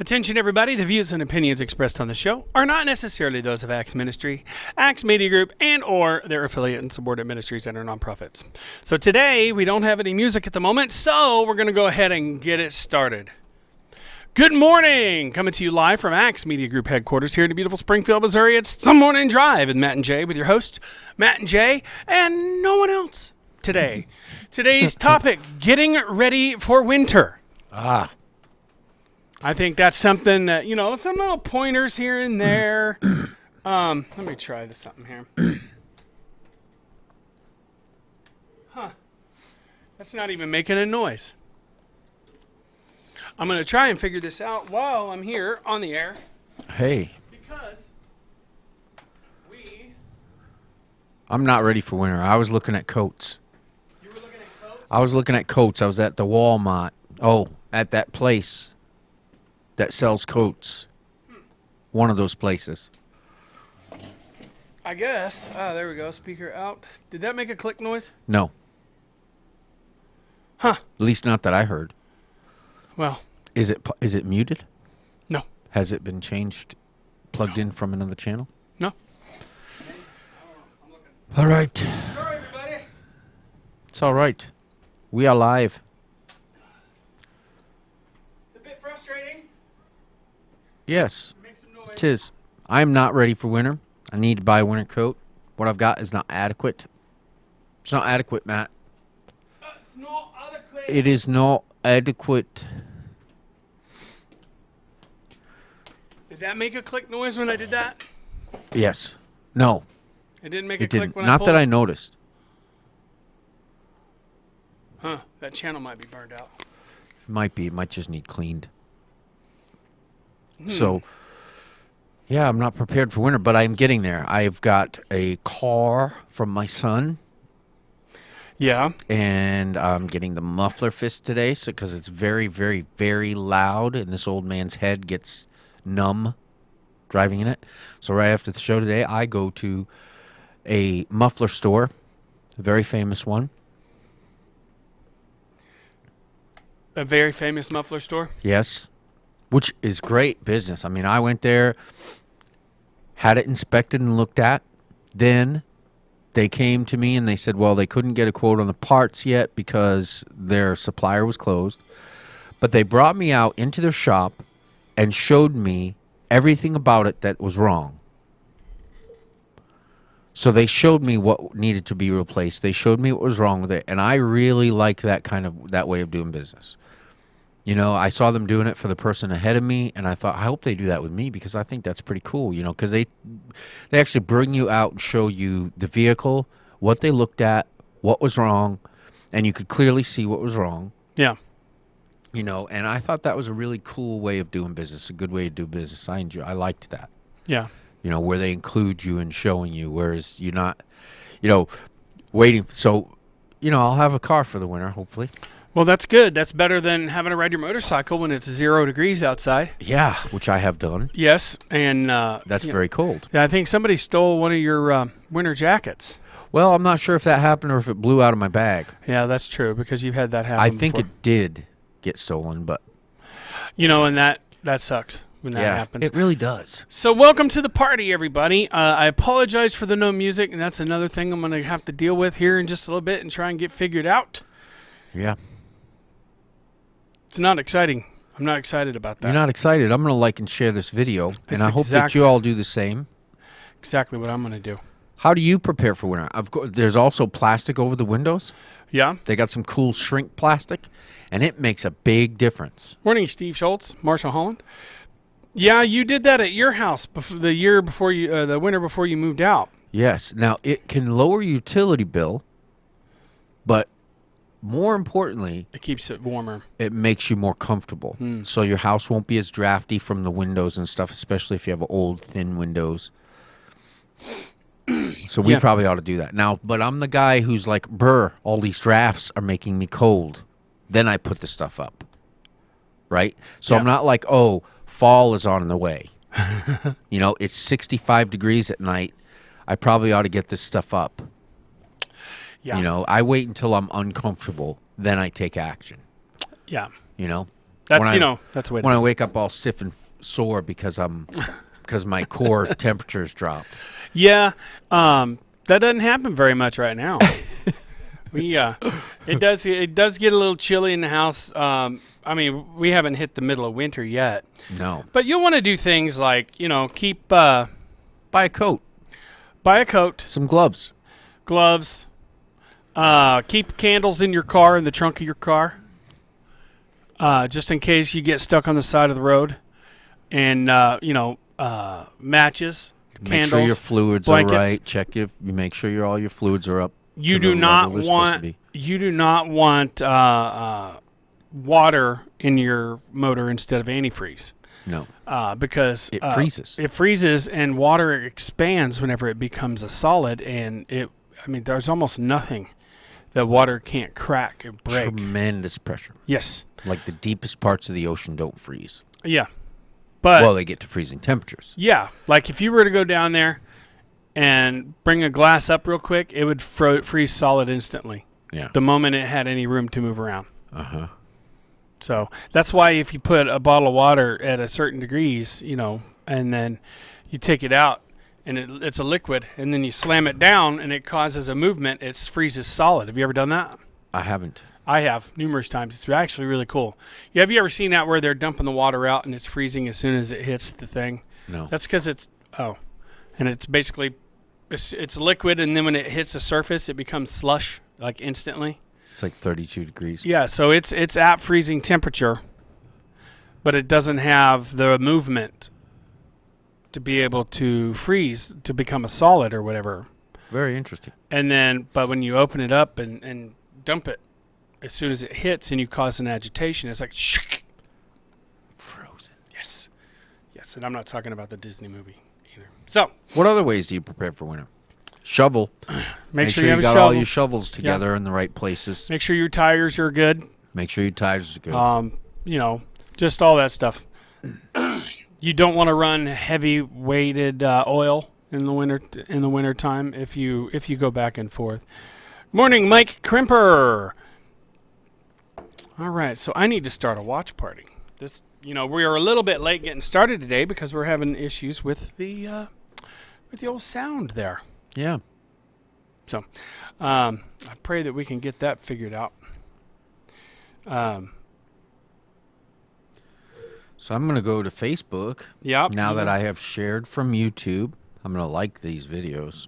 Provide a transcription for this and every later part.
Attention everybody, the views and opinions expressed on the show are not necessarily those of Axe Ministry, Axe Media Group, and or their affiliate and subordinate ministries and or nonprofits. So today, we don't have any music at the moment, so we're going to go ahead and get it started. Good morning! Coming to you live from Axe Media Group headquarters here in beautiful Springfield, Missouri. It's The Morning Drive with Matt and Jay, with your hosts, Matt and Jay, and no one else today. Today's topic, getting ready for winter. I think that's something that, you know, some little pointers here and there. Let me try this something here. That's not even making a noise. I'm going to try and figure this out while I'm here on the air. Hey. Because I'm not ready for winter. I was looking at coats. You were looking at coats? I was looking at coats. I was at the Walmart. Oh, at that place that sells coats. One of those places. I guess. There we go. Speaker out. Did that make a click noise? No. Huh. At least not that I heard. Well, Is it muted? no. Has it been changed, plugged in from another channel? No. All right. Sorry, everybody. It's all right. We are live. It's a bit frustrating. Yes, Make some noise. tis. I'm not ready for winter. I need to buy a winter coat. What I've got is not adequate. It's not adequate, Matt. It's not adequate. It is not adequate. Did that make a click noise when I did that? Yes. No, It didn't make a it click didn't. when I Not pulled that I it? noticed. Huh. That channel might be burned out. It might be. It might just need cleaned. So, yeah, I'm not prepared for winter, but I'm getting there. I've got a car from my son, Yeah. and I'm getting the muffler fist today because it's very, very, very loud, and this old man's head gets numb driving in it. So right after the show today, I go to a muffler store, a very famous one. A very famous muffler store. Yes, which is great business. I mean, I went there, had it inspected and looked at. Then they came to me and they said, well, they couldn't get a quote on the parts yet because their supplier was closed. But they brought me out into their shop and showed me everything about it that was wrong. So they showed me what needed to be replaced. They showed me what was wrong with it. And I really like that way of doing business. You know, I saw them doing it for the person ahead of me, and I thought, I hope they do that with me because I think that's pretty cool, you know, because they actually bring you out and show you the vehicle, what they looked at, what was wrong, and you could clearly see what was wrong, Yeah. you know, and I thought that was a really cool way of doing business, a good way to do business. I liked that, Yeah. you know, where they include you and showing you, whereas you're not, you know, waiting. So, you know, I'll have a car for the winter, hopefully. Well, that's good. That's better than having to ride your motorcycle when it's 0 degrees outside. Yeah, which I have done. Yes, and That's very cold. Yeah, I think somebody stole one of your winter jackets. Well, I'm not sure if that happened or if it blew out of my bag. Yeah, that's true because you've had that happen. I think before. it did get stolen, but You know, and that sucks when that happens. it really does. So welcome to the party, everybody. I apologize for the no music, and that's another thing I'm going to have to deal with here in just a little bit and try and get figured out. Yeah. It's not exciting. I'm not excited about that. You're not excited. I'm going to like and share this video, and I hope that you all do the same. Exactly what I'm going to do. How do you prepare for winter? Of course, there's also plastic over the windows. Yeah. They got some cool shrink plastic, and it makes a big difference. Morning, Steve Schultz, Marshall Holland. Yeah, you did that at your house the winter before you moved out. Yes. Now, it can lower your utility bill, but more importantly, It keeps it warmer. it makes you more comfortable. So your house won't be as drafty from the windows and stuff, especially if you have old, thin windows. So we Yeah. probably ought to do that. Now, but I'm the guy who's like, brr, all these drafts are making me cold. Then I put the stuff up. Right? So Yeah. I'm not like, oh, fall is on the way. You know, it's 65 degrees at night. I probably ought to get this stuff up. Yeah. You know, I wait until I'm uncomfortable, then I take action. Yeah. You know, That's When I- that's the way to when I do it. wake up all stiff and sore because my core temperature's dropped. Yeah, that doesn't happen very much right now. It does get a little chilly in the house. I mean, we haven't hit the middle of winter yet, No. but you'll want to do things like keep Buy a coat, buy a coat, some gloves. gloves, keep candles in your car, in the trunk of your car, just in case you get stuck on the side of the road, and matches, Make candles. sure your fluids blankets. are right. Check you make sure all your fluids are up. You to do the not level they're supposed to want be. water in your motor instead of antifreeze. No. Because It freezes. It freezes, and water expands whenever it becomes a solid. And there's almost nothing that water can't crack and break. Tremendous pressure. Yes. Like the deepest parts of the ocean don't freeze. Yeah. But Well, they get to freezing temperatures. yeah, like if you were to go down there and bring a glass up real quick, it would freeze solid instantly Yeah. the moment it had any room to move around. Uh-huh. So that's why if you put a bottle of water at a certain degrees, and then you take it out and it's a liquid, and then you slam it down and it causes a movement, it freezes solid. Have you ever done that? I haven't. I have numerous times. It's actually really cool. Yeah, have you ever seen that where they're dumping the water out and it's freezing as soon as it hits the thing? No. That's because and it's basically it's liquid, and then when it hits the surface, it becomes slush like instantly. It's like 32 degrees. Yeah, so it's at freezing temperature, but it doesn't have the movement to be able to freeze to become a solid or whatever. Very interesting. And then, but when you open it up and dump it, as soon as it hits and you cause an agitation, it's like Frozen. yes, and I'm not talking about the Disney movie either. So What other ways do you prepare for winter? Shovel. make sure you have a got shovel. all your shovels together in the right places. Make sure your tires are good. Make sure your tires are good. Just all that stuff. You don't want to run heavy weighted oil in the winter time if you go back and forth. Morning, Mike Crimper. All right, so I need to start a watch party. We are a little bit late getting started today because we're having issues with the old sound there. Yeah. So, I pray that we can get that figured out. So I'm going to go to Facebook. Yep. Now that I have shared from YouTube, I'm going to like these videos.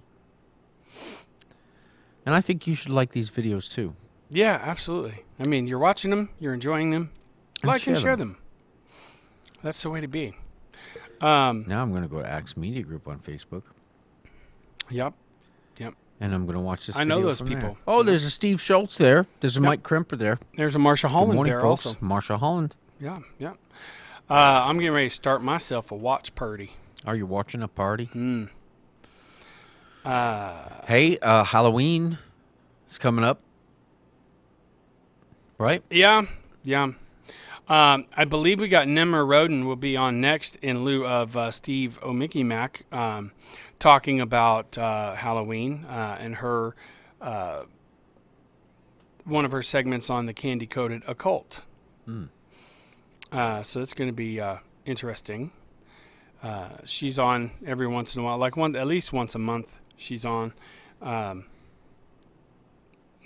And I think you should like these videos too. Yeah, absolutely. I mean, you're watching them, you're enjoying them, like and share them. That's the way to be. Now I'm going to go to Axe Media Group on Facebook. Yep. And I'm going to watch this I know video those from there. people. Oh, there's a Steve Schultz there. There's a Yep. Mike Crimper there. There's a Marsha Good Holland morning, there folks. also. Marsha Holland. Yeah. I'm getting ready to start myself a watch party. Are you watching a party? Mm. Hey, Halloween is coming up. Right? Yeah. I believe we got Nimmer Roden will be on next in lieu of Steve O'Mickey Mac, talking about Halloween and her one of her segments on the Candy Coated Occult. So it's going to be interesting. She's on every once in a while, at least once a month. She's on.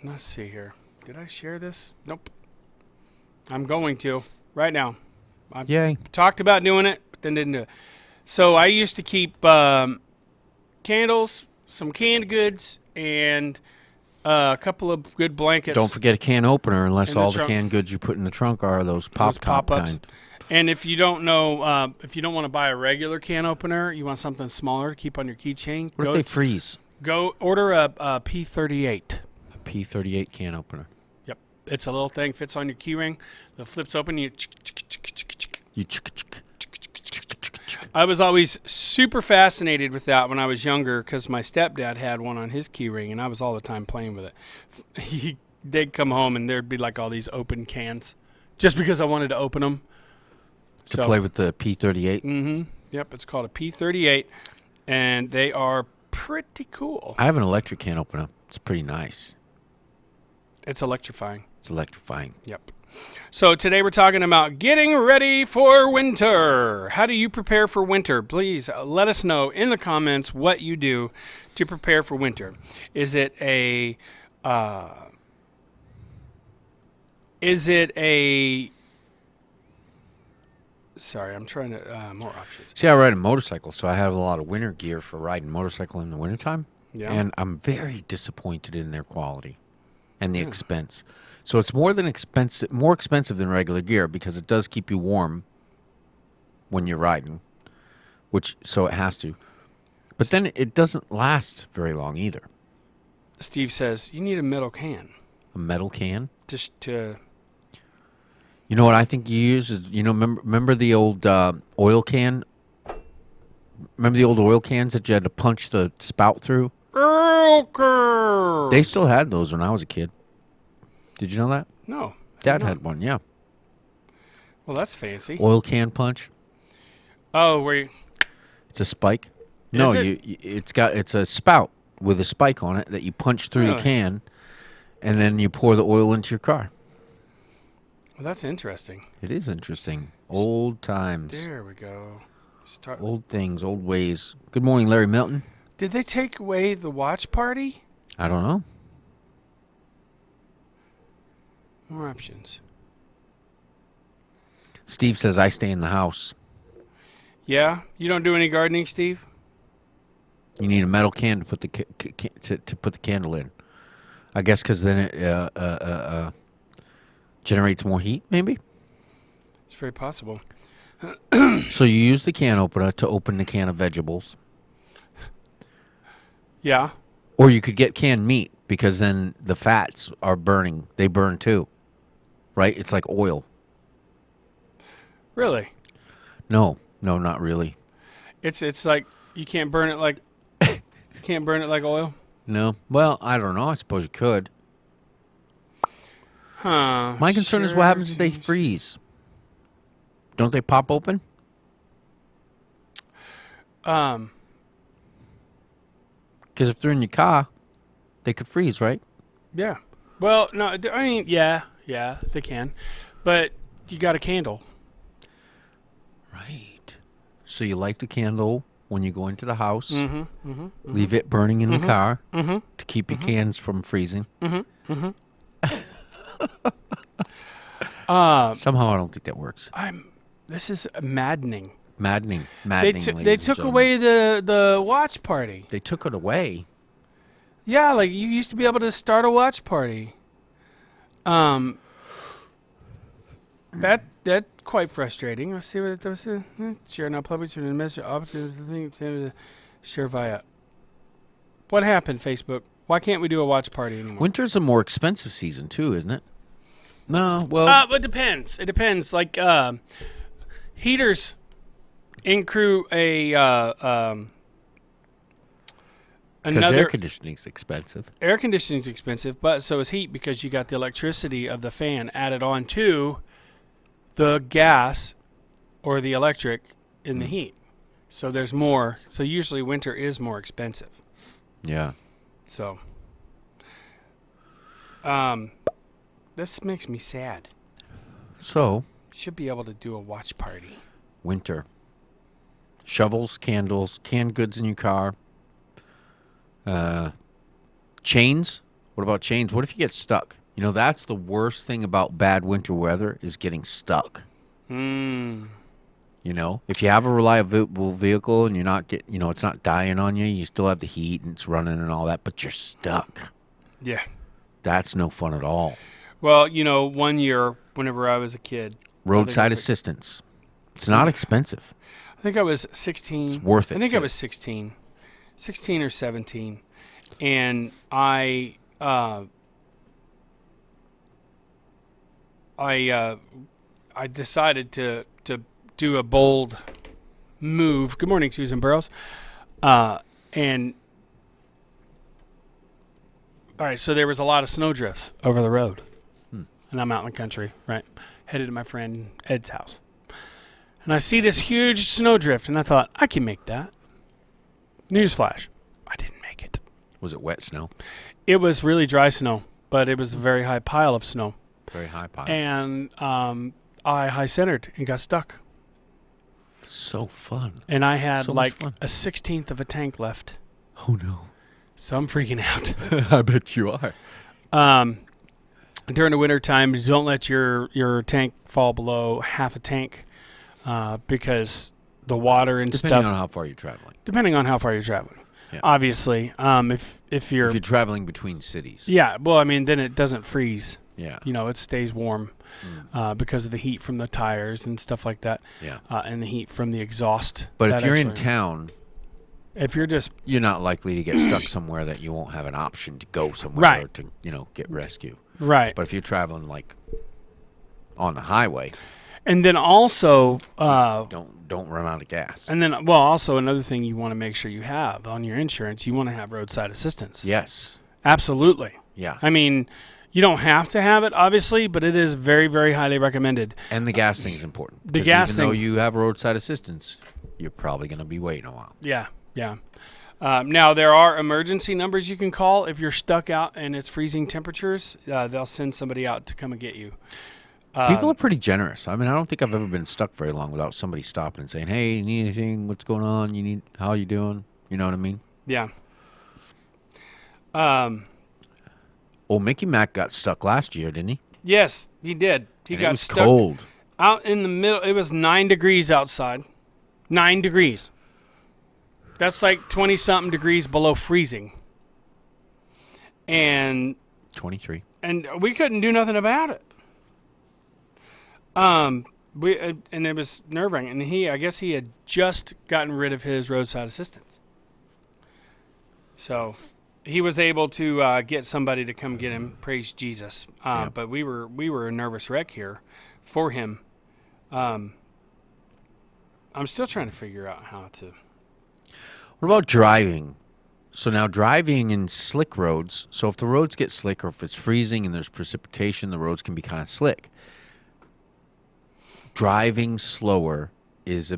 Let's see here. Did I share this? Nope. I'm going to right now. Yay. Talked about doing it, but then didn't do it. So I used to keep candles, some canned goods, and a couple of good blankets. Don't forget a can opener unless In the all the trunk. canned goods you put in the trunk are those pop-top pop-ups. kind. And if you don't know, if you don't want to buy a regular can opener, you want something smaller to keep on your keychain. What if they freeze? Go order a P38. A P38 can opener. Yep, it's a little thing, fits on your key ring. The flips open. You I was always super fascinated with that when I was younger because my stepdad had one on his key ring, and I was all the time playing with it. They'd come home and there'd be like all these open cans, just because I wanted to open them. to play with the P38. Mm-hmm. Yep, it's called a P38, and they are pretty cool. I have an electric can opener. It's pretty nice. It's electrifying. It's electrifying. Yep. So today we're talking about getting ready for winter. How do you prepare for winter? Please let us know in the comments what you do to prepare for winter. Is it a sorry, I'm trying to more options. See, I ride a motorcycle, so I have a lot of winter gear for riding motorcycle in the wintertime. Yeah. And I'm very disappointed in their quality and the expense. So it's more expensive than regular gear because it does keep you warm when you're riding, so it has to. But then it doesn't last very long either. Steve says you need a metal can. A metal can? Just to... You know what I think you use is, remember the old oil can? Remember the old oil cans that you had to punch the spout through? They still had those when I was a kid. Did you know that? No. Dad had one, yeah. Well, that's fancy. Oil can punch. Oh, where you... It's a spike. No, it? it's a spout with a spike on it that you punch through Really? the can, and then you pour the oil into your car. Well, that's interesting. It is interesting. Old times. There we go. Old things, old ways. Good morning, Larry Milton. Did they take away the watch party? I don't know. More options. Steve says I stay in the house. Yeah? You don't do any gardening, Steve? You need a metal can to put the to put the candle in. I guess because then it generates more heat, maybe. It's very possible. So you use the can opener to open the can of vegetables. Yeah. Or you could get canned meat because then the fats are burning. They burn too. Right? It's like oil. Really? No, not really. It's like you can't burn it like oil? No. Well, I don't know. I suppose you could. Huh. My concern is what happens if they freeze. Don't they pop open? Because if they're in your car, they could freeze, right? Yeah. Well, no, I mean, yeah, they can. But you got a candle. Right. So you light the candle when you go into the house. Mm-hmm. Leave it burning in the car Mm-hmm. to keep your cans from freezing. Mm-hmm. Somehow I don't think that works. This is maddening. Maddening. They took away the watch party. They took it away. Yeah, like you used to be able to start a watch party. That quite frustrating. Let's see what those share now public to message opposite share via. What happened, Facebook? Why can't we do a watch party anymore? Winter's a more expensive season too, isn't it? No, well, it depends. It depends. Like heaters accrue because another air conditioning's expensive. air conditioning's expensive, but so is heat because you got the electricity of the fan added on to the gas or the electric in the heat. So there's more. So usually winter is more expensive. Yeah. So this makes me sad. So Should be able to do a watch party. winter. Shovels, candles, canned goods in your car. Chains. What about chains? What if you get stuck? You know, that's the worst thing about bad winter weather is getting stuck. Mm. You know, if you have a reliable vehicle and you're not it's not dying on you, you still have the heat and it's running and all that, but you're stuck. Yeah. That's no fun at all. Well, one year, whenever I was a kid, Roadside assistance. It's not expensive. I think I was 16. It's worth it. I think I too. was 16 or 17. And I decided to do a bold move. Good morning, Susan Burrows. And all right, so there was a lot of snow drifts over the road. And I'm out in the country, right? Headed to my friend Ed's house. And I see this huge snowdrift, and I thought, I can make that. Newsflash, I didn't make it. Was it wet snow? It was really dry snow, but it was a very high pile of snow. Very high pile. And I high centered and got stuck. So fun. And I had So much like fun. a 16th of a tank left. Oh no. So I'm freaking out. I bet you are. During the winter time, don't let your tank fall below half a tank because the water and Depending stuff. on how far you're traveling. Depending on how far you're traveling. Yeah. Obviously, if you're traveling between cities. yeah, well, I mean, then it doesn't freeze. Yeah. You know, it stays warm because of the heat from the tires and stuff like that. Yeah. And the heat from the exhaust. But that if you're in actually- town, if you're just you're not likely to get stuck somewhere that you won't have an option to go somewhere Right. or to, get rescue. right, But if you're traveling like on the highway, and then also, don't run out of gas. and then well, also another thing you want to make sure you have on your insurance, you want to have roadside assistance. Yes. Absolutely. Yeah. I mean, you don't have to have it, obviously, but it is very, very highly recommended. And the gas thing is important. The 'Cause gas even though thing- you have roadside assistance, you're probably going to be waiting a while. Yeah, yeah. Now, there are emergency numbers you can call if you're stuck out and it's freezing temperatures. They'll send somebody out to come and get you. People are pretty generous. I mean, I don't think I've ever been stuck very long without somebody stopping and saying, "Hey, you need anything? What's going on? How you doing?" You know what I mean? Yeah. Old Mickey Mac got stuck last year, didn't he? Yes, he did. He And got it was stuck cold. out in the middle. It was 9 degrees outside. 9 degrees. That's like 20-something degrees below freezing. And 23. we couldn't do nothing about it. And it was nerve-wracking. And I guess he had just gotten rid of his roadside assistance. So he was able to get somebody to come get him. Praise Jesus. Yeah. But we were a nervous wreck here for him. I'm still trying to figure out how to. What about driving? So now driving in slick roads. So if the roads get slick or if it's freezing and there's precipitation, the roads can be kind of slick. Driving slower is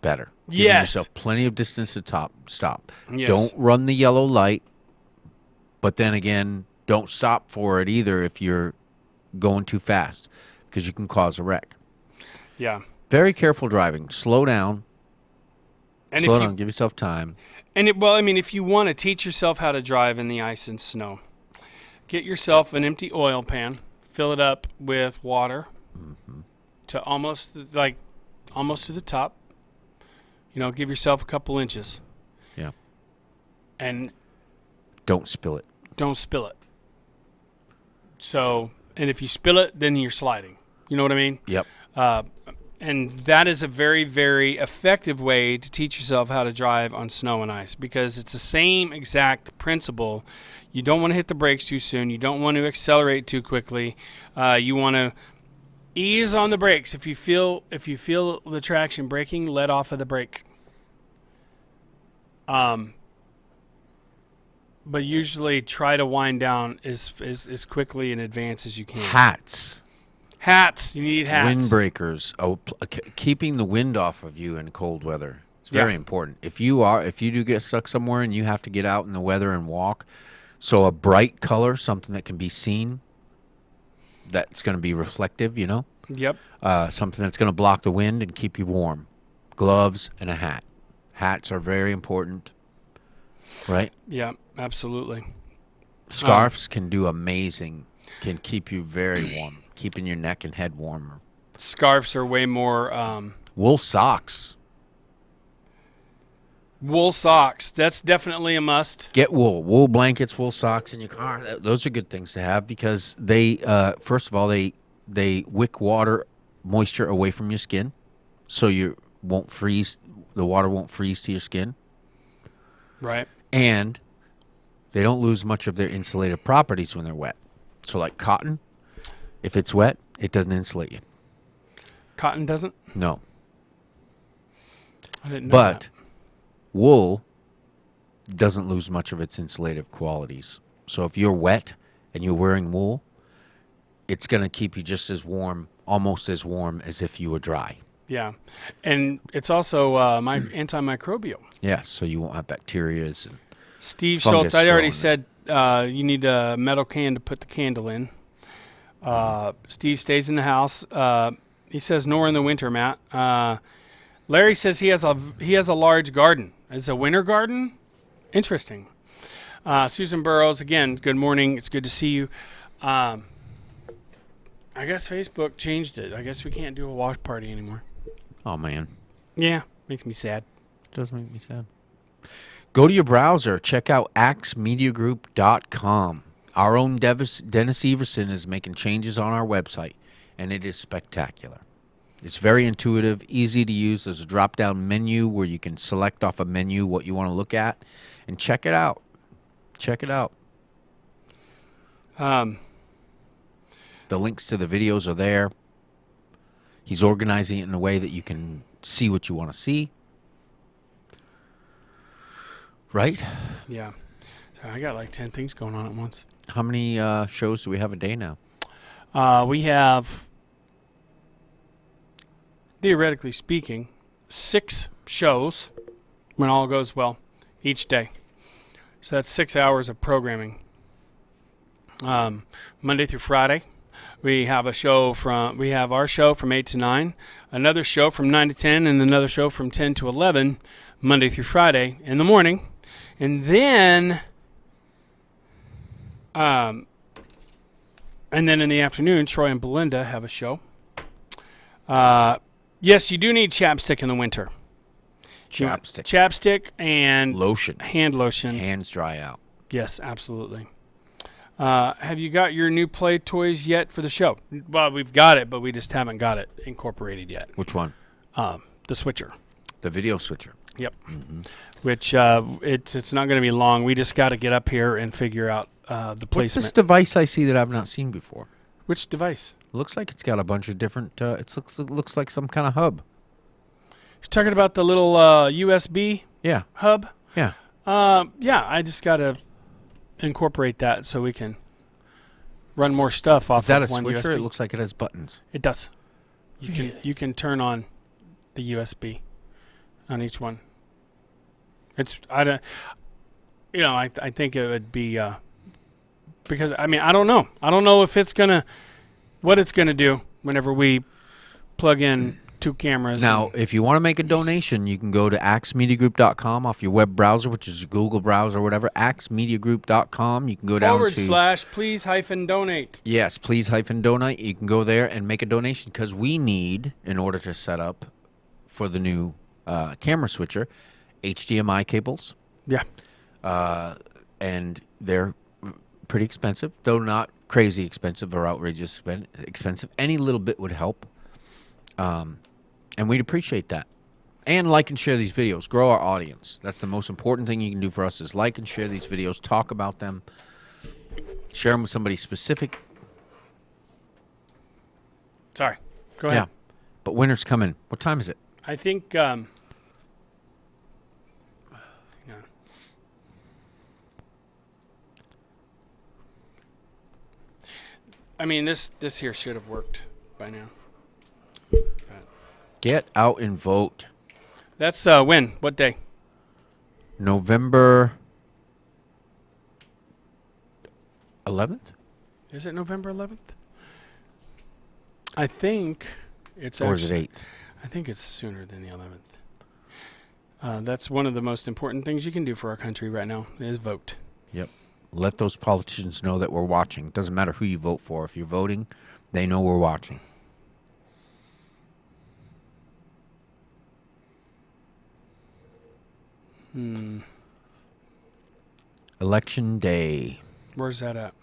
better. Giving Yes. yourself plenty of distance to stop. Yes. Don't run the yellow light. But then again, don't stop for it either if you're going too fast because you can cause a wreck. Yeah. Very careful driving. Slow down. And Slow if you, down. Give yourself time. if you want to teach yourself how to drive in the ice and snow, get yourself an empty oil pan, fill it up with water to almost to the top. Give yourself a couple inches. Yeah. And Don't spill it. don't spill it. So, and if you spill it, then you're sliding. You know what I mean? Yep. And that is a very, very effective way to teach yourself how to drive on snow and ice because it's the same exact principle. You don't want to hit the brakes too soon. You don't want to accelerate too quickly. You want to ease on the brakes. If you feel the traction braking, let off of the brake. But usually try to wind down as quickly in advance as you can. Hats. Hats. You need hats. Windbreakers. Keeping the wind off of you in cold weather. It's very important. If you do get stuck somewhere and you have to get out in the weather and walk, so a bright color, something that can be seen, that's going to be reflective, Yep. something that's going to block the wind and keep you warm. Gloves and a hat. Hats are very important, right? Yeah, absolutely. Scarves can do amazing. Can keep you very warm, keeping your neck and head warmer. Scarves are way more Wool socks. wool socks. That's definitely a must. Get wool blankets, wool socks in your car. Those are good things to have because they, first of all, they wick moisture away from your skin, so you won't freeze. The water won't freeze to your skin, Right. and they don't lose much of their insulative properties when they're wet. So, like cotton, if it's wet, it doesn't insulate you. Cotton doesn't? No, I didn't know but that. wool doesn't lose much of its insulative qualities. So if you're wet and you're wearing wool, it's going to keep you just as warm, almost as warm as if you were dry. Yeah. And it's also antimicrobial. Yes, so you won't have bacterias. And Steve Fungus Schultz, I already growing said you need a metal can to put the candle in. Steve stays in the house. He says nor in the winter, Matt. Larry says he has a large garden. It's a winter garden? Interesting. Susan Burrows, again, good morning. It's good to see you. I guess Facebook changed it. I guess we can't do a watch party anymore. Oh, man. Yeah, makes me sad. Does make me sad. Go to your browser. Check out axmediagroup.com. Our own Dennis Everson is making changes on our website, and it is spectacular. It's very intuitive, easy to use. There's a drop-down menu where you can select off a menu what you want to look at, and check it out. Check it out. The links to the videos are there. He's organizing it in a way that you can see what you want to see. Right? Yeah. So I got like 10 things going on at once. How many shows do we have a day now? We have, theoretically speaking, 6 shows, when all goes well, each day. So that's 6 hours of programming. Monday through Friday, we have our show from 8 to 9, another show from 9 to 10, and another show from 10 to 11, Monday through Friday in the morning. And then in the afternoon, Troy and Belinda have a show. Yes, you do need chapstick in the winter. Chapstick. Chapstick and Lotion. hand lotion. Hands dry out. Yes, absolutely. Have you got your new play toys yet for the show? Well, we've got it, but we just haven't got it incorporated yet. Which one? The switcher. The video switcher. Yep. Mm-hmm. Which it's not going to be long. We just got to get up here and figure out the placement. What's this device I see that I've not seen before? Which device? Looks like it's got a bunch of different. It looks like some kind of hub. You're talking about the little USB Yeah. hub? Yeah. Yeah, I just got to incorporate that so we can run more stuff off Is that of a one switcher? USB. It looks like it has buttons. It does. You can turn on the USB on each one. I think it would be because I don't know. I don't know if what it's gonna do whenever we plug in 2 cameras. Now, if you want to make a donation, you can go to axmediagroup.com off your web browser, which is Google browser or whatever, axmediagroup.com. You can go down to /please-donate. Yes, please-donate. You can go there and make a donation because we need, in order to set up for the new camera switcher, HDMI cables. Yeah. And they're pretty expensive, though not crazy expensive or outrageous expensive. Any little bit would help. And we'd appreciate that. And like and share these videos. Grow our audience. That's the most important thing you can do for us is like and share these videos. Talk about them. Share them with somebody specific. Sorry. Go ahead. Yeah. But winter's coming. What time is it? I think hang on. This here should have worked by now. Get out and vote. That's when? What day? November 11th? Is it November 11th? I think it's Or is it 8th? I think it's sooner than the 11th. That's one of the most important things you can do for our country right now is vote. Yep. Let those politicians know that we're watching. It doesn't matter who you vote for. If you're voting, they know we're watching. Election Day. Where's that at?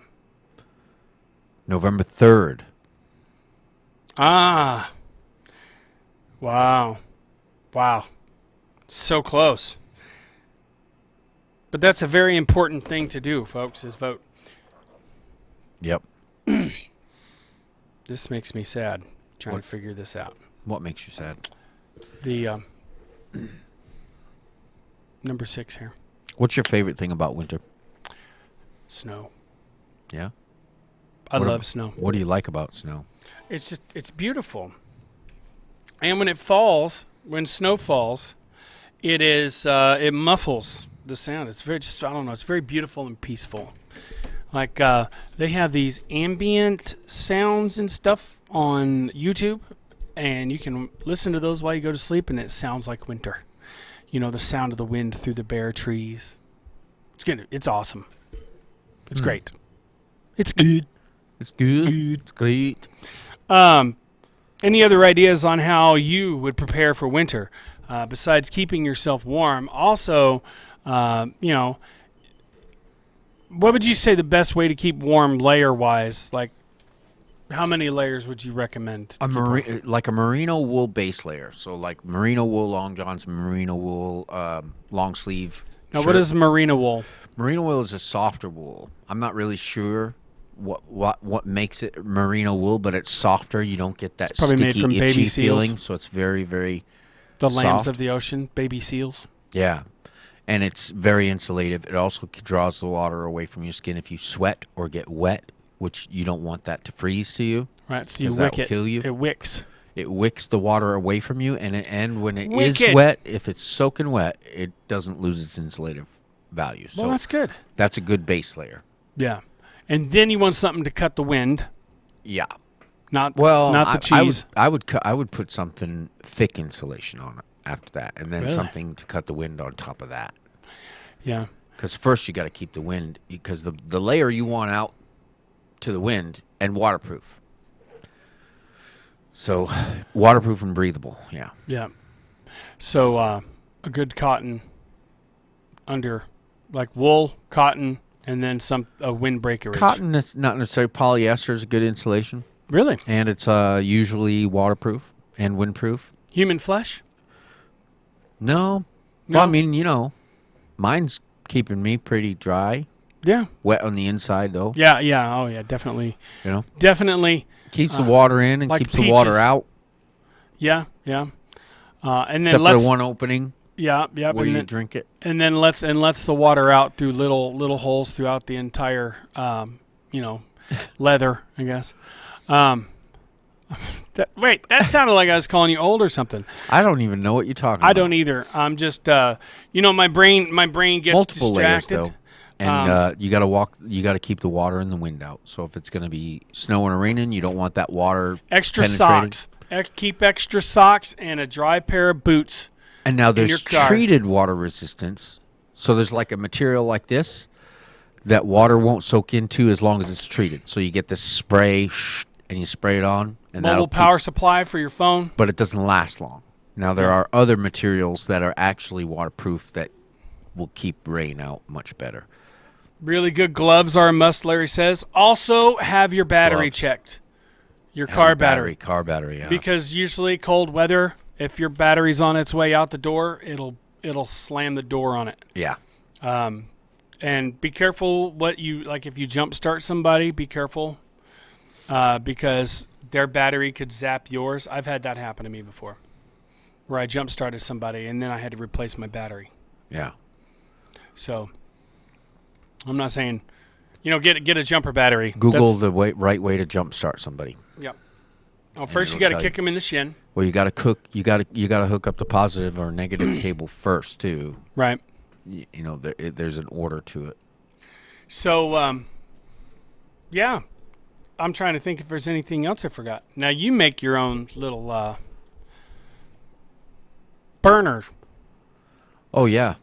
November 3rd. Ah. Wow. So close. But that's a very important thing to do, folks, is vote. Yep. This makes me sad, trying to figure this out. What makes you sad? The number 6 here. What's your favorite thing about winter? Snow. Yeah? I love snow. What do you like about snow? It's beautiful. And when snow falls, it muffles the sound. It's very it's very beautiful and peaceful. Like they have these ambient sounds and stuff on YouTube, and you can listen to those while you go to sleep, and it sounds like winter. You know, the sound of the wind through the bare trees. It's good. It's awesome. It's great. It's good. It's good. It's great. Any other ideas on how you would prepare for winter besides keeping yourself warm? Also, you know, what would you say the best way to keep warm layer-wise? Like, how many layers would you recommend? Like a merino wool base layer. So like merino wool long johns, merino wool long sleeve. Now, shirt. what is merino wool? Merino wool is a softer wool. I'm not really sure what makes it merino wool, but it's softer. You don't get that It's probably made sticky, from itchy baby seals. feeling. So it's very, very The lambs soft. of the ocean, baby seals. Yeah. And it's very insulative. It also draws the water away from your skin if you sweat or get wet, which you don't want that to freeze to you. Right, so you 'Cause that wick will it. kill you. It wicks. It wicks the water away from you, and when it is Wicked. wet, if it's soaking wet, it doesn't lose its insulative value. So Well, that's good. that's a good base layer. Yeah. And then you want something to cut the wind, Yeah. not Well, not the cheese. I would put something thick insulation on it after that, and then Really? something to cut the wind on top of that. Yeah. Because first you got to keep the wind, because the layer you want out to the wind and waterproof. So waterproof and breathable. Yeah. Yeah. So a good cotton under, like wool, cotton, and then a windbreaker. Cotton is not necessarily polyester is a good insulation, Really? and it's usually waterproof and windproof. Human flesh? No. No? Well, I mean, you know, mine's keeping me pretty dry, Yeah. wet on the inside though. Yeah. Yeah. Oh, yeah. Definitely. You know, Definitely. keeps the water in and like keeps the water peaches. out. Yeah. Yeah. And then Except for let's. the one opening Yeah. Yeah. where And you then, drink it. and then lets the water out through little holes throughout the entire leather, I guess. That sounded like I was calling you old or something. I don't even know what you're talking about. I don't either. I'm just my brain gets Multiple layers distracted. though. And you got to keep the water and the wind out. So if it's going to be snowing or raining, you don't want that water Extra penetrating. socks. Keep extra socks and a dry pair of boots. And now your there's car. treated water resistance. So there's like a material like this that water won't soak into as long as it's treated. So you get this spray and you spray it on. And Mobile power supply for your phone. but it doesn't last long. Now there are other materials that are actually waterproof that will keep rain out much better. Really good gloves are a must, Larry says. Also, have your battery Gloves. checked. Your Have car a battery. Car battery, yeah. Because usually cold weather, if your battery's on its way out the door, it'll slam the door on it. Yeah. And be careful what you like. If you jump start somebody, be careful because their battery could zap yours. I've had that happen to me before, where I jump started somebody and then I had to replace my battery. Yeah. So I'm not saying, get a jumper battery. Google the right way to jumpstart somebody. Yep. Well, first you it'll got to tell kick you. them in the shin. Well, you got to you got to hook up the positive or negative cable first too. Right. There's an order to it. So, yeah. I'm trying to think if there's anything else I forgot. Now, you make your own little burner, Oh yeah,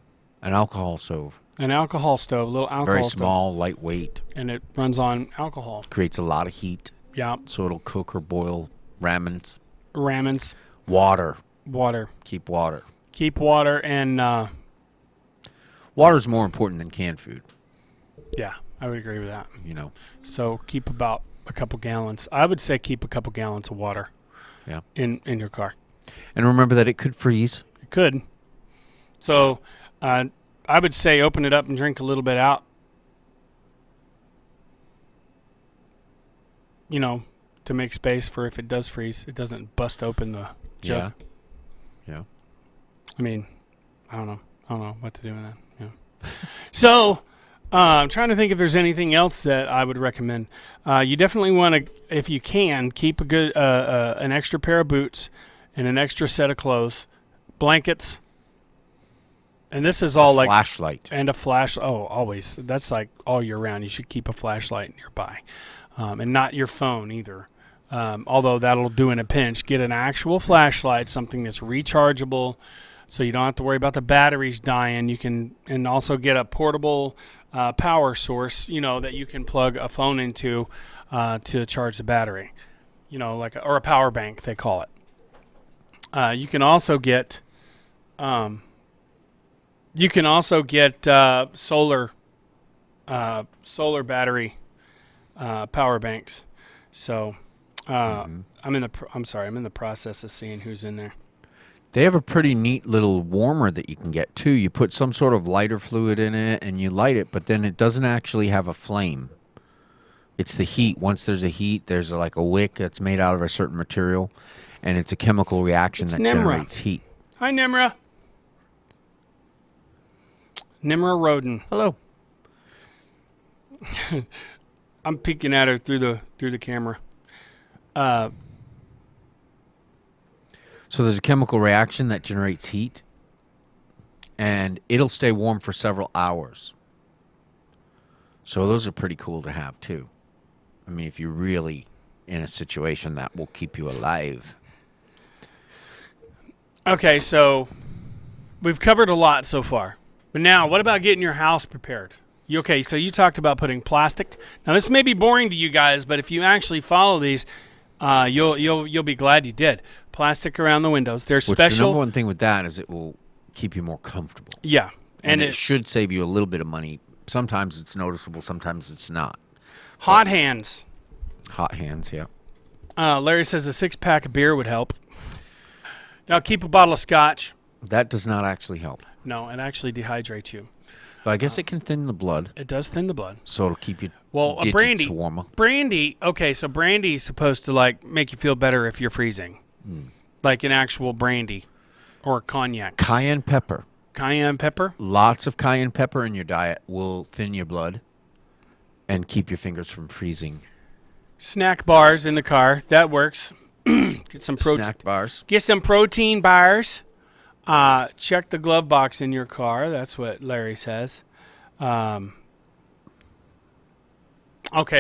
an alcohol stove. an alcohol stove, a little alcohol Very stove. small, lightweight. And it runs on alcohol. Creates a lot of heat, Yeah. so it'll cook or boil ramens. Ramens, Water. water. Keep water. Keep water and, Water's more important than canned food. yeah, I would agree with that. So keep about a couple gallons. I would say keep a couple gallons of water. Yeah. In your car. And remember that it could freeze. It could. So, I would say open it up and drink a little bit out. To make space for if it does freeze, it doesn't bust open the jug. Yeah. I mean, I don't know what to do with that. Yeah. So, I'm trying to think if there's anything else that I would recommend. You definitely want to, if you can, keep a good an extra pair of boots and an extra set of clothes, blankets. And this is all like Flashlight. and a flash. Oh, always. That's like all year round. You should keep a flashlight nearby, and not your phone either. Although that'll do in a pinch. Get an actual flashlight, something that's rechargeable, so you don't have to worry about the batteries dying. You can, and also get a portable power source, that you can plug a phone into to charge the battery. Or a power bank, they call it. You can also get solar battery power banks. So I'm in the process of seeing who's in there. They have a pretty neat little warmer that you can get too. You put some sort of lighter fluid in it and you light it, but then it doesn't actually have a flame. It's the heat. Once there's a heat, there's like a wick that's made out of a certain material, and it's a chemical reaction that generates heat. Hi, Nimra. Nimra Roden. Hello. I'm peeking at her through the camera. So there's a chemical reaction that generates heat, and it'll stay warm for several hours. So those are pretty cool to have too. I mean, if you're really in a situation that will keep you alive. Okay, so we've covered a lot so far. But now, what about getting your house prepared? Okay, so you talked about putting plastic. Now, this may be boring to you guys, but if you actually follow these, you'll be glad you did. Plastic around the windows. They're special. The number one thing with that is it will keep you more comfortable. Yeah, and it should save you a little bit of money. Sometimes it's noticeable, sometimes it's not. Hot hands. Hot hands, yeah. Larry says a 6-pack of beer would help. Now keep a bottle of scotch. That does not actually help. No, it actually dehydrates you. But I guess it can thin the blood. It does thin the blood. So it'll keep you a brandy warmer. Brandy, okay, so brandy is supposed to make you feel better if you're freezing. Like an actual brandy or cognac. Cayenne pepper. Cayenne pepper? Lots of cayenne pepper in your diet will thin your blood and keep your fingers from freezing. Snack bars in the car. That works. Get some protein. Snack bars. Get some protein bars. Check the glove box in your car. That's what Larry says. Okay,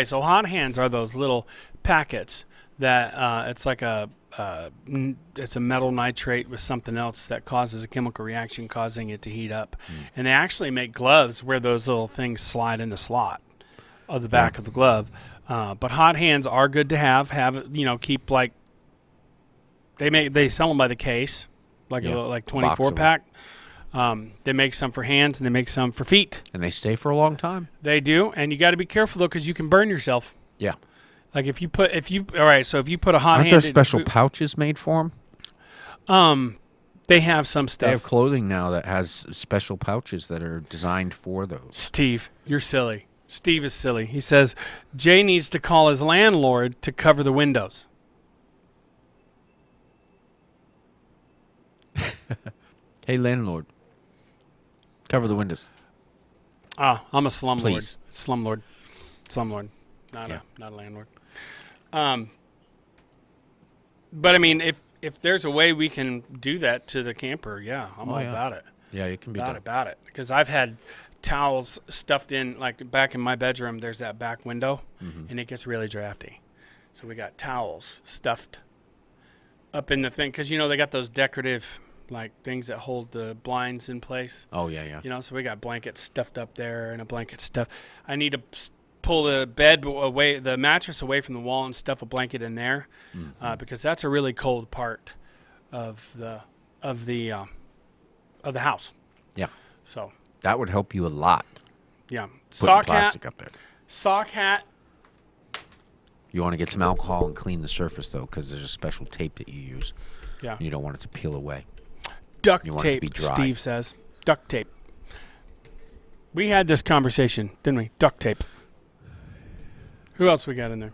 so hot hands are those little packets that it's like it's a metal nitrate with something else that causes a chemical reaction, causing it to heat up. And they actually make gloves where those little things slide in the slot of the back of the glove. But hot hands are good to have. Keep they sell them by the case, like 24-pack. They make some for hands and they make some for feet. And they stay for a long time. They do, and you got to be careful though, because you can burn yourself. Yeah. Like if you put a hot hand. Aren't there special pouches made for them? They have some stuff. They have clothing now that has special pouches that are designed for those. Steve, you're silly. Steve is silly. He says Jay needs to call his landlord to cover the windows. Hey, landlord, cover the windows. I'm a slumlord. Please. Slumlord, not a landlord. But I mean, if there's a way we can do that to the camper, I'm all about it. Yeah, it can be done. About it, because I've had towels stuffed in, like back in my bedroom. There's that back window, and it gets really drafty. So we got towels stuffed up in the thing, because they got those decorative things that hold the blinds in place. Oh yeah. So we got blankets stuffed up there and a blanket stuffed. I need to pull the bed away, the mattress away from the wall, and stuff a blanket in there, because that's a really cold part of the house. Yeah. So that would help you a lot. Yeah. Putting plastic up there. Sock hat. You want to get some alcohol and clean the surface though, because there's a special tape that you use. Yeah. You don't want it to peel away. Duct tape, Steve says. Duct tape. We had this conversation, didn't we? Duct tape. Who else we got in there?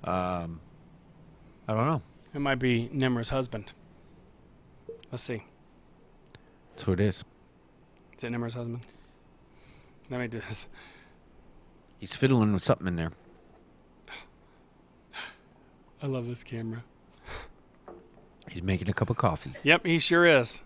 I don't know. It might be Nimra's husband. Let's see. That's who it is. Is it Nimra's husband? Let me do this. He's fiddling with something in there. I love this camera. He's making a cup of coffee. Yep, he sure is.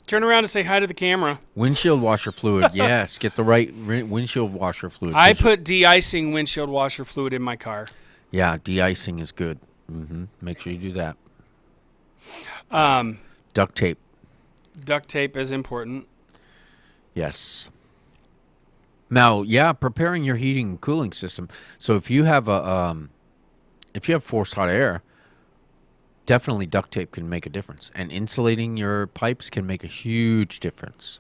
Turn around and say hi to the camera. Windshield washer fluid. Yes, get the right windshield washer fluid. I put de-icing windshield washer fluid in my car. Yeah, de-icing is good. Make sure you do that. Duct tape. Duct tape is important. Yes. Now, yeah, preparing your heating and cooling system. So if you have forced hot air, definitely duct tape can make a difference, and insulating your pipes can make a huge difference.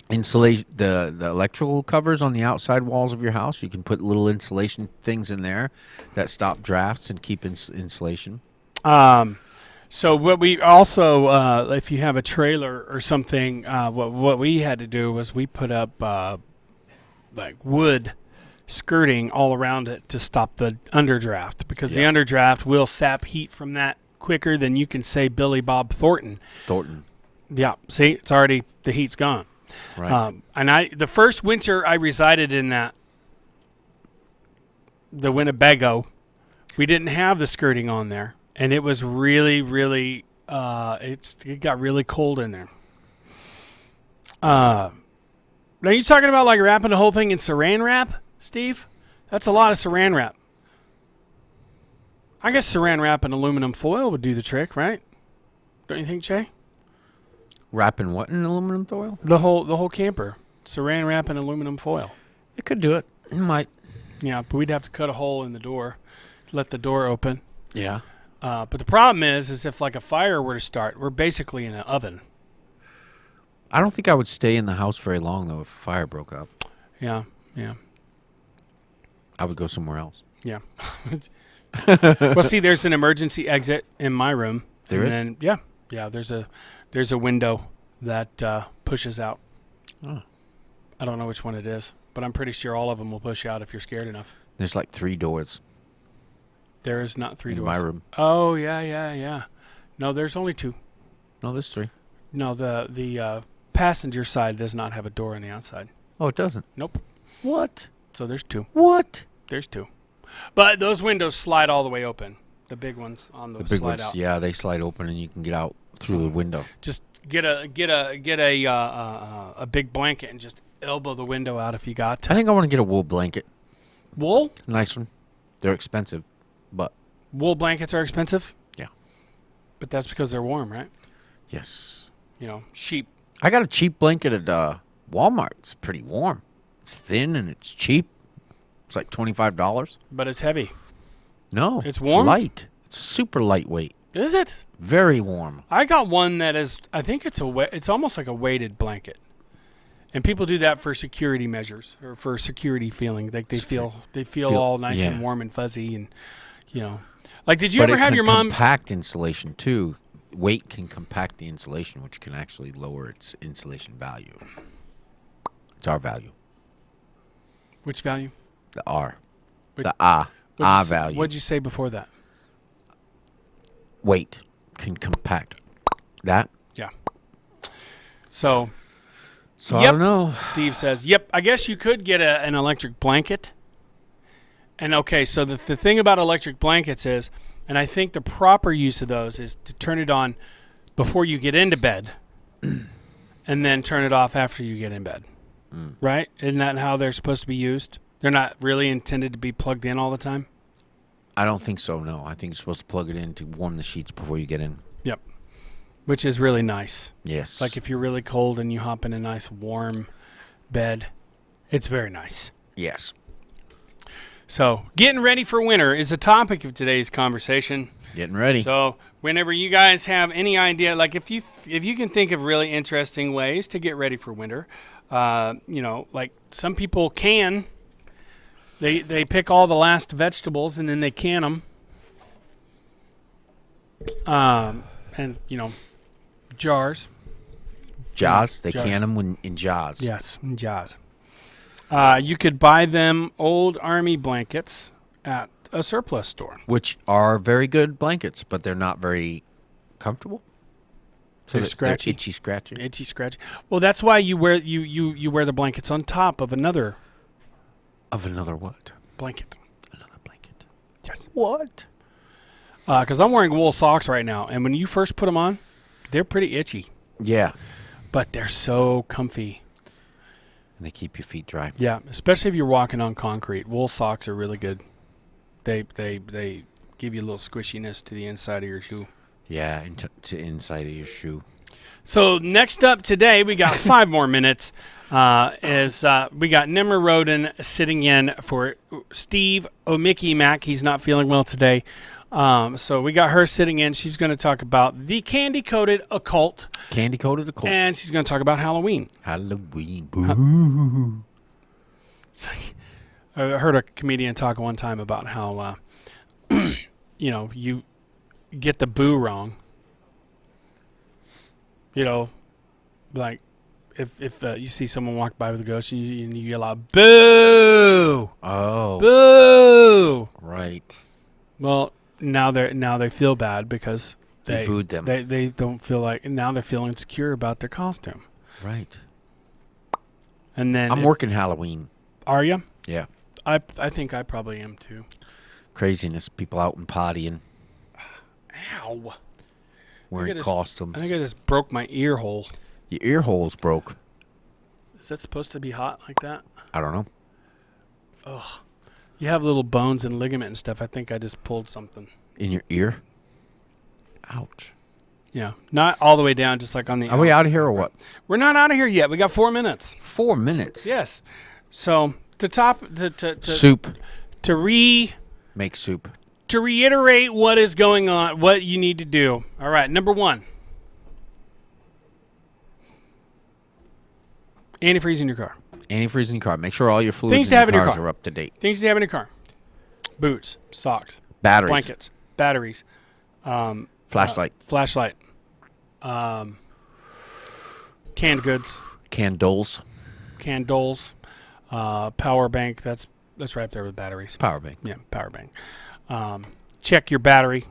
Insulate the electrical covers on the outside walls of your house. You can put little insulation things in there that stop drafts and keep insulation. So what we also, if you have a trailer or something, what we had to do was we put up like wood skirting all around it to stop the underdraft, because the underdraft will sap heat from that quicker than you can say Billy Bob Thornton. Yeah, see, it's already, the heat's gone. Right. And the first winter I resided in the Winnebago, we didn't have the skirting on there, and it was really, really, it got really cold in there. Now you talking about like wrapping the whole thing in saran wrap, Steve? That's a lot of saran wrap. I guess saran wrap and aluminum foil would do the trick, right? Don't you think, Jay? Wrapping what in aluminum foil? The whole camper. Saran wrap and aluminum foil. It could do it. It might. Yeah, but we'd have to cut a hole in the door, let the door open. Yeah. But the problem is if like a fire were to start, we're basically in an oven. I don't think I would stay in the house very long, though, if a fire broke up. Yeah. I would go somewhere else. Yeah. Well, see, there's an emergency exit in my room. There is? And yeah, there's a window that pushes out. Oh. I don't know which one it is, but I'm pretty sure all of them will push out if you're scared enough. There's like 3 doors. There is not 3 doors. In my room. Oh, yeah. No, there's only 2. No, there's 3. No, the passenger side does not have a door on the outside. Oh, it doesn't? Nope. What? So there's 2. What? There's 2. But those windows slide all the way open. The big ones on those slide ones, out. yeah, they slide open and you can get out through the window. Just get a big blanket and just elbow the window out if you got to. I think I want to get a wool blanket. Wool? Nice one. They're expensive, but Wool blankets are expensive? Yeah. But that's because they're warm, right? yes. Sheep. I got a cheap blanket at Walmart. It's pretty warm. It's thin and it's cheap. It's like $25. But it's heavy. No, It's warm? light. It's super lightweight. Is it? Very warm. I got one that is, I think it's it's almost like a weighted blanket. And people do that for security measures or for security feeling. Like they feel all nice and warm and fuzzy and, Like, did you ever have your mom... compact insulation, too. Weight can compact the insulation, which can actually lower its insulation value. It's our value. Which value? The R. Which- The A. A value. What'd you say before that? Weight can compact. That? Yeah. So I Yep. don't know. Steve says, yep, I guess you could get an electric blanket. And okay, so the thing about electric blankets is, and I think the proper use of those is to turn it on before you get into bed and then turn it off after you get in bed. Right? Isn't that how they're supposed to be used? They're not really intended to be plugged in all the time? I don't think so, no. I think you're supposed to plug it in to warm the sheets before you get in. Yep. Which is really nice. Yes. Like if you're really cold and you hop in a nice warm bed, it's very nice. Yes. So, getting ready for winter is the topic of today's conversation. Getting ready. So, whenever you guys have any idea, like if you can think of really interesting ways to get ready for winter, like some people can. They pick all the last vegetables and then they can them. And jars. Jaws. They Jars. can them in Jaws. Yes, in jars. You could buy them old army blankets at a surplus store. Which are very good blankets, but they're not very comfortable. They're scratchy. Itchy, scratchy. Itchy, scratchy. Well, that's why you wear you wear the blankets on top of another Of another what? blanket. Another blanket. Yes. What? Because I'm wearing wool socks right now, and when you first put them on, they're pretty itchy. Yeah. but they're so comfy. And they keep your feet dry. Yeah, especially if you're walking on concrete. Wool socks are really good. They give you a little squishiness to the inside of your shoe. Yeah, to inside of your shoe. So next up today, we got 5 more minutes. We got Nimmer Roden sitting in for Steve O'Mickey Mac. He's not feeling well today. So we got her sitting in. She's going to talk about the candy-coated occult. Candy-coated occult. And she's going to talk about Halloween. Halloween. Boo. It's like, I heard a comedian talk one time about how, you get the boo wrong. Like if you see someone walk by with a ghost and you yell out, boo! Oh. Boo! Right. Well, now they feel bad because They booed them. They don't feel like, and now they're feeling insecure about their costume. Right. And then I'm working Halloween. Are you? Yeah. I think I probably am too. Craziness. People out and partying. Ow! Wearing costumes. I think I just broke my ear hole. Your ear hole's broke. Is that supposed to be hot like that? I don't know. Ugh. You have little bones and ligament and stuff. I think I just pulled something. In your ear? Ouch. Yeah. Not all the way down, just like on the... Are we out of here or what? We're not out of here yet. We got 4 minutes. 4 minutes? Yes. So, Soup. Make soup. To reiterate what is going on, what you need to do. All right, number 1. Antifreeze in your car. Antifreeze in your car. Make sure all your fluids Things to in have your in your cars car. are up to date. Things to have in your car. Boots, socks, Batteries. blankets, batteries, Flashlight. flashlight, canned goods, Candles. candles, power bank. That's right up there with batteries. Power bank. Yeah, power bank. Check your battery.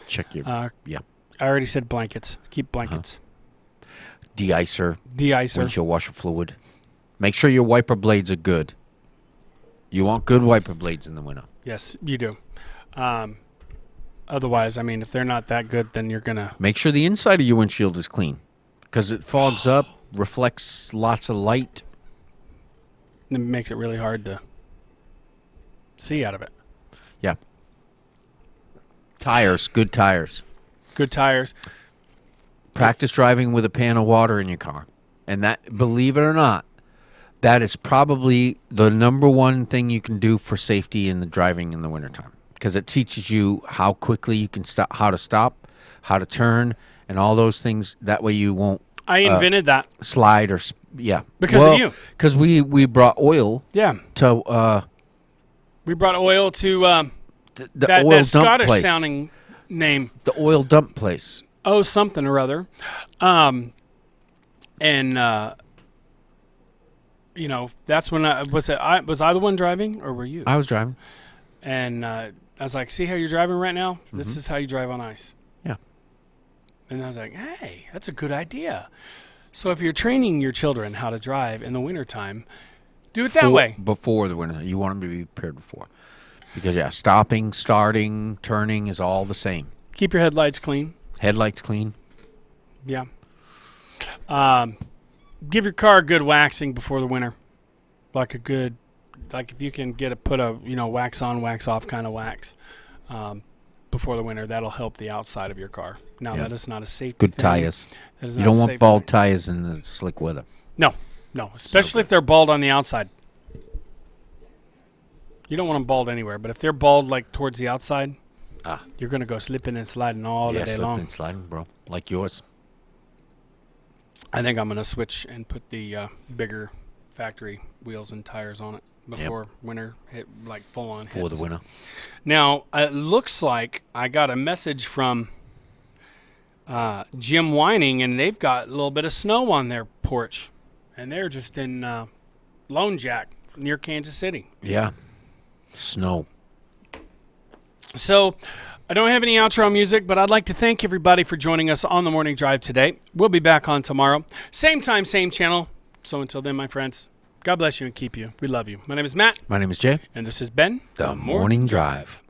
Check your... yeah. I already said blankets. Keep blankets. De-icer. De-icer. Windshield washer fluid. Make sure your wiper blades are good. You want good wiper blades in the winter. Yes, you do. Otherwise, I mean, if they're not that good, then you're going to... Make sure the inside of your windshield is clean. Because it fogs up, reflects lots of light. It makes it really hard to see out of it. Yeah. Tires. Good tires. Good tires. Practice driving with a pan of water in your car. And that, believe it or not, that is probably the number one thing you can do for safety in the driving in the wintertime. Because it teaches you how quickly you can stop, how to turn, and all those things. That way you won't... I invented that. Slide or... yeah. Because of you. Because we brought oil... Yeah. To... we brought oil to... the oil dump Scottish place. sounding name. The oil dump place. Oh, something or other. That's when was I the one driving or were you? I was driving. And I was like, see how you're driving right now? This is how you drive on ice. Yeah. And I was like, hey, that's a good idea. So if you're training your children how to drive in the wintertime, do it that way. Before the winter. You want them to be prepared before. Because, yeah, stopping, starting, turning is all the same. Keep your headlights clean. Headlights clean. Yeah. Give your car a good waxing before the winter. Like if you can put a wax on, wax off kind of wax before the winter, that'll help the outside of your car. Now that is not a safety good thing. tires. That is You not don't a want safe bald thing. tires in the slick weather. No, especially if they're bald on the outside. You don't want them bald anywhere, but if they're bald like towards the outside, you're gonna go slipping and sliding all the day slipping long. and sliding, bro. Like yours. I think I'm gonna switch and put the bigger factory wheels and tires on it before winter hit, like full on. For the winter. Now it looks like I got a message from Jim Whining, and they've got a little bit of snow on their porch, and they're just in Lone Jack near Kansas City. Yeah. Snow. So I don't have any outro music, but I'd like to thank everybody for joining us on the Morning Drive today. We'll be back on tomorrow. Same time, same channel. So until then, my friends, God bless you and keep you. We love you. My name is Matt. My name is Jay. And this has been The Morning Drive.